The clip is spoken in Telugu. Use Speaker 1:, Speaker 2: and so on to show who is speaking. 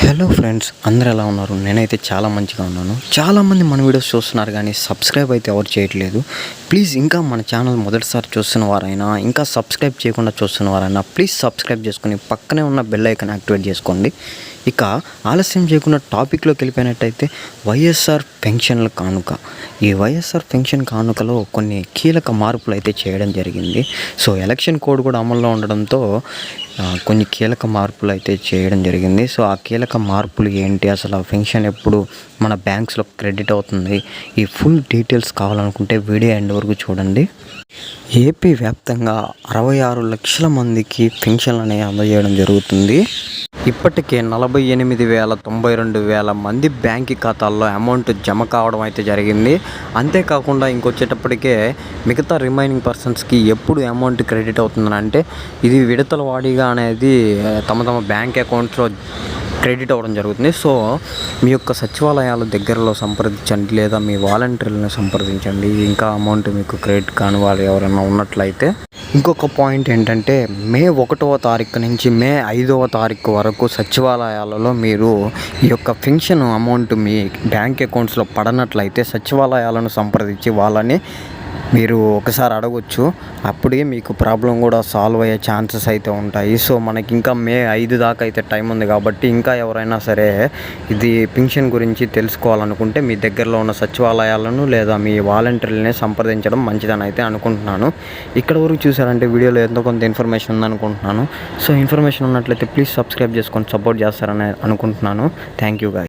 Speaker 1: హలో ఫ్రెండ్స్, అందరూ ఎలా ఉన్నారు? నేనైతే చాలా మంచిగా ఉన్నాను. చాలామంది మన వీడియోస్ చూస్తున్నారు కానీ సబ్స్క్రైబ్ అయితే ఎవరు చేయట్లేదు. ప్లీజ్ ఇంకా మన ఛానల్ మొదటిసారి చూస్తున్న వారైనా, ఇంకా సబ్స్క్రైబ్ చేయకుండా చూస్తున్న వారైనా ప్లీజ్ సబ్స్క్రైబ్ చేసుకుని పక్కనే ఉన్న బెల్ ఐకాన్ యాక్టివేట్ చేసుకోండి. ఇక ఆలస్యం చేయకుండా టాపిక్లోకి వెళ్ళిపోయినట్టయితే వైఎస్ఆర్ పెన్షన్ల కానుక. ఈ వైఎస్ఆర్ పెన్షన్ కానుకలో కొన్ని కీలక మార్పులు అయితే చేయడం జరిగింది. సో ఎలక్షన్ కోడ్ కూడా అమల్లో ఉండడంతో కొన్ని కీలక మార్పులు అయితే చేయడం జరిగింది. సో ఆ కీలక మార్పులు ఏంటి, అసలు ఆ పెన్షన్ ఎప్పుడు మన బ్యాంక్స్లో క్రెడిట్ అవుతుంది, ఈ ఫుల్ డీటెయిల్స్ కావాలనుకుంటే వీడియో ఎండ్ వరకు చూడండి. ఏపీ వ్యాప్తంగా 66 లక్షల మందికి పెన్షన్లు అనేవి అందజేయడం జరుగుతుంది. ఇప్పటికే 48,92,000 మంది బ్యాంక్ ఖాతాల్లో అమౌంట్ జమ కావడం అయితే జరిగింది. అంతేకాకుండా ఇంకొచ్చేటప్పటికే మిగతా రిమైనింగ్ పర్సన్స్కి ఎప్పుడు అమౌంట్ క్రెడిట్ అవుతుందని అంటే ఇది విడతల వారీగా అనేది తమ బ్యాంక్ అకౌంట్స్లో క్రెడిట్ అవ్వడం జరుగుతుంది. సో మీ యొక్క సచివాలయాల దగ్గరలో సంప్రదించండి, లేదా మీ వాలంటీర్లను సంప్రదించండి. ఇంకా అమౌంట్ మీకు క్రెడిట్ కాని వాళ్ళు ఎవరైనా ఉన్నట్లయితే. ఇంకొక పాయింట్ ఏంటంటే మే 1వ తారీఖు నుంచి మే 5వ తారీఖు వరకు సచివాలయాలలో మీరు ఈ యొక్క పెన్షన్ అమౌంట్ మీ బ్యాంక్ అకౌంట్స్లో పడనట్లయితే సచివాలయాలను సంప్రదించి వాళ్ళని మీరు ఒకసారి అడగొచ్చు. అప్పుడే మీకు ప్రాబ్లం కూడా సాల్వ్ అయ్యే ఛాన్సెస్ అయితే ఉంటాయి. సో మనకి ఇంకా మే 5 దాకా అయితే టైం ఉంది కాబట్టి ఇంకా ఎవరైనా సరే ఇది పెన్షన్ గురించి తెలుసుకోవాలనుకుంటే మీ దగ్గరలో ఉన్న సచివాలయాలను లేదా మీ వాలంటీర్లని సంప్రదించడం మంచిదని అయితే అనుకుంటున్నాను. ఇక్కడ వరకు చూసారంటే వీడియోలో ఎంతో కొంత ఇన్ఫర్మేషన్ ఉందనుకుంటున్నాను. సో ఇన్ఫర్మేషన్ ఉన్నట్లయితే ప్లీజ్ సబ్స్క్రైబ్ చేసుకొని సపోర్ట్ చేస్తారని అనుకుంటున్నాను. Thank you guys.